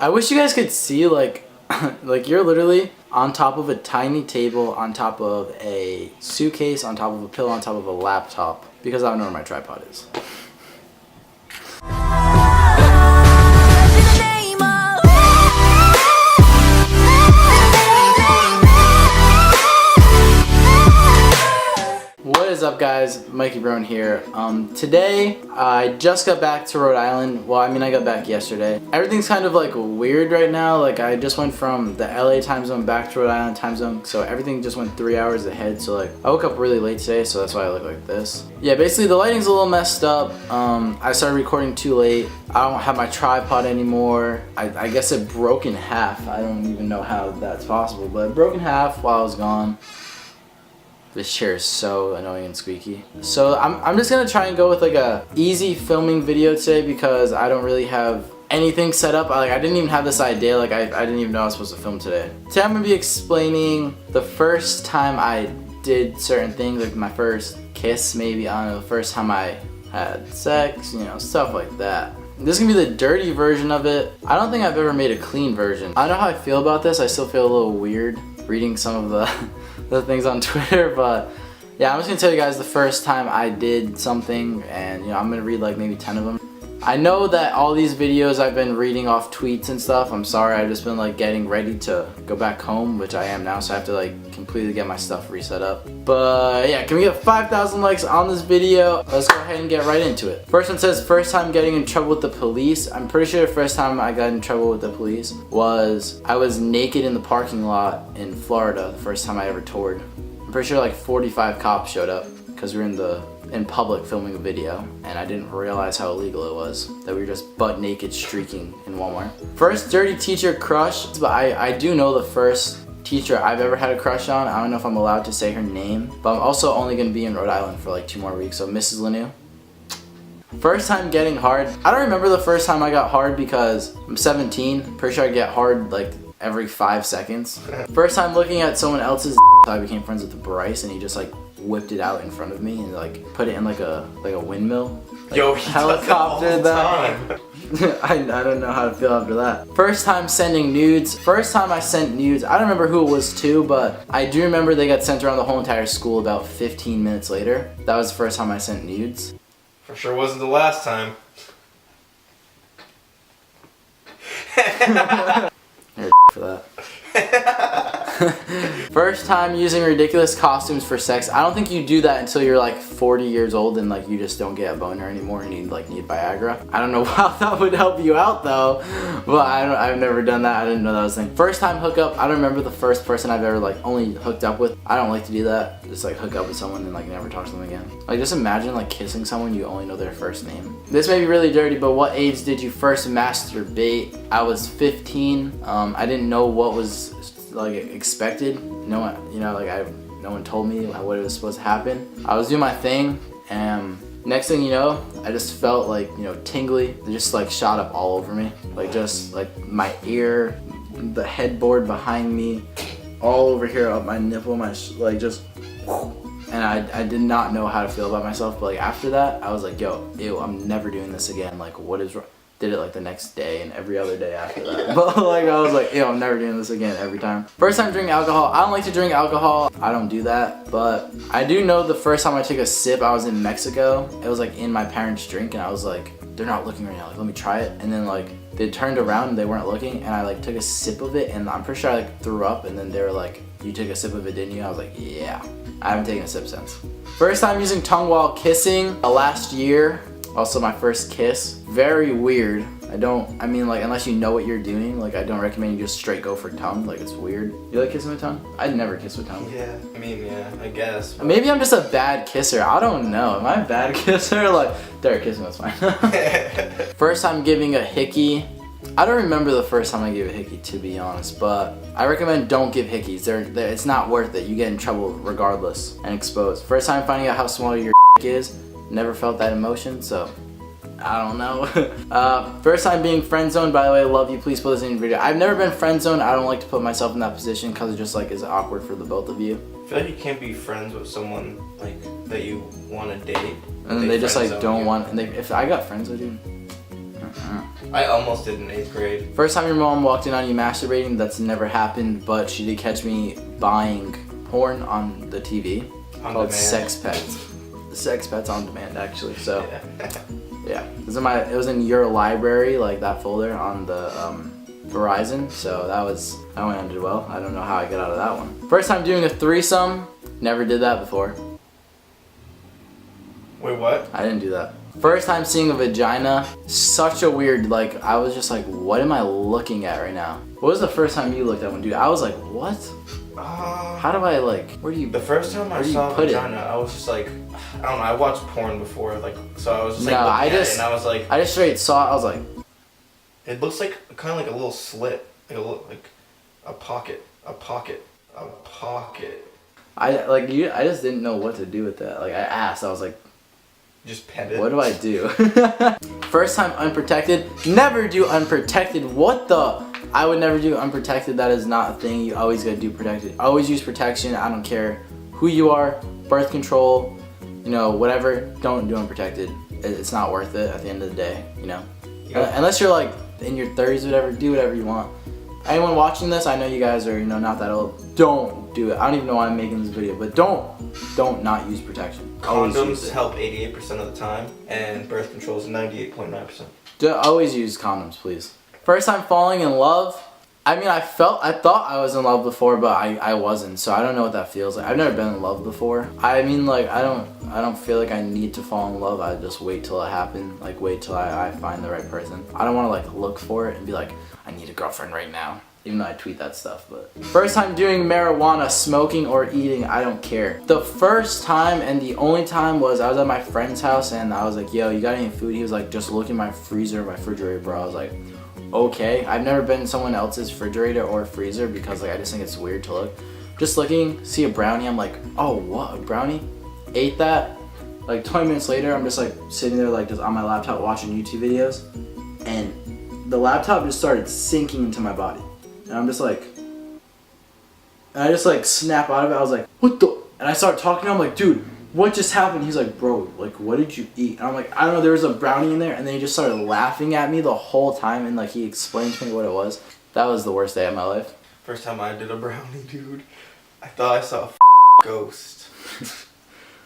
I wish you guys could see, like, like you're literally on top of a tiny table, on top of a suitcase, on top of a pillow, on top of a laptop, because I don't know where my tripod is. What is up, guys? Mikey Brown here. Today I just got back to Rhode Island. Well, I mean, I got back yesterday. Everything's kind of like weird right now. Like, I just went from the LA time zone back to Rhode Island time zone, so everything just went 3 hours ahead. So like, I woke up really late today, so that's why I look like this. Yeah, basically the lighting's a little messed up. I started recording too late. I don't have my tripod anymore. I guess it broke in half. I don't even know how that's possible, but it broke in half while I was gone. This chair is so annoying and squeaky. So I'm just gonna try and go with like a easy filming video today because I don't really have anything set up. I didn't even have this idea. Like I didn't even know I was supposed to film today. Today I'm gonna be explaining the first time I did certain things, like my first kiss, maybe, I don't know, the first time I had sex, you know, stuff like that. This is gonna be the dirty version of it. I don't think I've ever made a clean version. I don't know how I feel about this. I still feel a little weird reading some of the things on Twitter, but yeah, I'm just gonna tell you guys the first time I did something, and you know, I'm gonna read like maybe 10 of them. I know that all these videos I've been reading off tweets and stuff. I'm sorry, I've just been like getting ready to go back home, which I am now, so I have to like completely get my stuff reset up. But yeah, can we get 5,000 likes on this video? Let's go ahead and get right into it. First one says, first time getting in trouble with the police. I'm pretty sure the first time I got in trouble with the police was I was naked in the parking lot in Florida the first time I ever toured. I'm pretty sure like 45 cops showed up because we were in public filming a video, and I didn't realize how illegal it was that we were just butt naked streaking in Walmart. First dirty teacher crush, but I do know the first teacher I've ever had a crush on. I don't know if I'm allowed to say her name, but I'm also only gonna be in Rhode Island for like 2 more weeks, so Mrs. Lanu. First time getting hard. I don't remember the first time I got hard because I'm 17. Pretty sure I get hard like every 5 seconds. First time looking at someone else's I became friends with Bryce, and he just like whipped it out in front of me and like put it in like a windmill. Like, yo, he helicoptered that. I don't know how to feel after that. First time sending nudes. First time I sent nudes. I don't remember who it was to, but I do remember they got sent around the whole entire school about 15 minutes later. That was the first time I sent nudes. For sure wasn't the last time. You're for that. First time using ridiculous costumes for sex. I don't think you do that until you're like 40 years old and like you just don't get a boner anymore and you like need Viagra. I don't know how that would help you out though, but I've never done that. I didn't know that was a thing. First time hookup. I don't remember the first person I've ever like only hooked up with. I don't like to do that. Just like hook up with someone and like never talk to them again. Like just imagine like kissing someone you only know their first name. This may be really dirty, but what age did you first masturbate? I was 15. I didn't know what was like expected. No one, you know, like no one told me what was supposed to happen. I was doing my thing, and next thing you know, I just felt like, you know, tingly. It just like shot up all over me, like just like my ear, the headboard behind me, all over here, up my nipple, like just. And I did not know how to feel about myself, but like after that, I was like, yo, ew, I'm never doing this again. Like, what is wrong? Did it like the next day and every other day after that. But like I was like, ew, I'm never doing this again every time. First time drinking alcohol. I don't like to drink alcohol. I don't do that. But I do know the first time I took a sip, I was in Mexico. It was like in my parents' drink, and I was like, they're not looking right now. Like, let me try it. And then like they turned around and they weren't looking, and I like took a sip of it, and I'm pretty sure I like threw up, and then they were like, you took a sip of it, didn't you? I was like, yeah. I haven't taken a sip since. First time using tongue while kissing. Last year. Also my first kiss. Very weird. I mean like unless you know what you're doing, like I don't recommend you just straight go for tongue. Like it's weird. You like kissing with tongue? I'd never kiss with tongue. Yeah, I mean, yeah, I guess. But... maybe I'm just a bad kisser. I don't know. Am I a bad kisser? Like, there, kissing was fine. First time giving a hickey. I don't remember the first time I gave a hickey, to be honest, but I recommend don't give hickeys. It's not worth it. You get in trouble regardless and exposed. First time finding out how small your is. Never felt that emotion, so I don't know. First time being friend zoned. By the way, I love you. Please put this in your video. I've never been friend zoned. I don't like to put myself in that position because it just like is awkward for the both of you. I feel like you can't be friends with someone like that you want to date. And then they just like don't want. And if I got friends with you, I almost did in 8th grade. First time your mom walked in on you masturbating, that's never happened, but she did catch me buying porn on the TV On called demand. Sex Pets. Sex Pets on Demand, actually. So Yeah. yeah, it was in your library, like that folder on the Verizon. So that one ended well. I don't know how I got out of that one. First time doing a threesome, never did that before. Wait, what? I didn't do that. First time seeing a vagina, such a weird, like, I was just like, what am I looking at right now? What was the first time you looked at one, dude? I was like, what? How do I, like, where do you, The first time I Where do you saw put it? vagina, I was just like, I don't know. I watched porn before, like, so I was just like, No, looking I at it, just- and I was like, I just straight saw it, I was like, it looks like kind of like a little slit, like a pocket. I just didn't know what to do with that. Like, I asked, I was like, Just pet it. what do I do? First time unprotected, never do unprotected. What the? I would never do unprotected. That is not a thing. You always gotta do protected. Always use protection. I don't care who you are, birth control, you know, whatever. Don't do unprotected. It's not worth it at the end of the day, you know. Yeah. Unless you're like in your 30s, whatever. Do whatever you want. Anyone watching this, I know you guys are, you know, not that old. Don't do it. I don't even know why I'm making this video, but don't not use protection. Always use Condoms it. help 88% of the time, and birth control is 98.9%. Always use condoms, please. First time falling in love. I mean, I thought I was in love before, but I wasn't. So I don't know what that feels like. I've never been in love before. I mean, like, I don't feel like I need to fall in love. I just wait till it happens. Like, wait till I find the right person. I don't want to like look for it and be like, I need a girlfriend right now. Even though I tweet that stuff, but. First time doing marijuana, smoking or eating, I don't care. The first time and the only time was I was at my friend's house and I was like, yo, you got any food? He was like, just look in my freezer, my refrigerator, bro. I was like, okay. I've never been in someone else's refrigerator or freezer because like I just think it's weird to look. Just looking, see a brownie, I'm like, oh, what, a brownie? Ate that. Like 20 minutes later, I'm just like sitting there like just on my laptop watching YouTube videos and the laptop just started sinking into my body. And I'm just like, and I just like snap out of it. I was like, what the? And I start talking to him like, dude, what just happened? He's like, bro, like, what did you eat? And I'm like, I don't know, there was a brownie in there. And then he just started laughing at me the whole time. And like, he explained to me what it was. That was the worst day of my life. First time I did a brownie, dude, I thought I saw a ghost.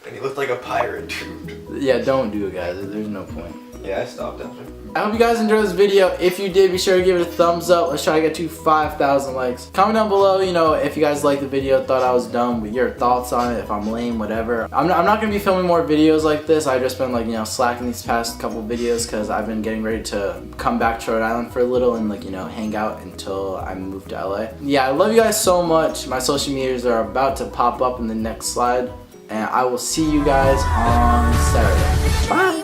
And he looked like a pirate, dude. Yeah, don't do it, guys. There's no point. Yeah, I stopped after. I hope you guys enjoyed this video. If you did, be sure to give it a thumbs up. Let's try to get to 5,000 likes. Comment down below, you know, if you guys liked the video, thought I was dumb, with your thoughts on it, if I'm lame, whatever. I'm not going to be filming more videos like this. I've just been like, you know, slacking these past couple videos because I've been getting ready to come back to Rhode Island for a little and like, you know, hang out until I move to LA. Yeah, I love you guys so much. My social medias are about to pop up in the next slide. And I will see you guys on Saturday. Bye!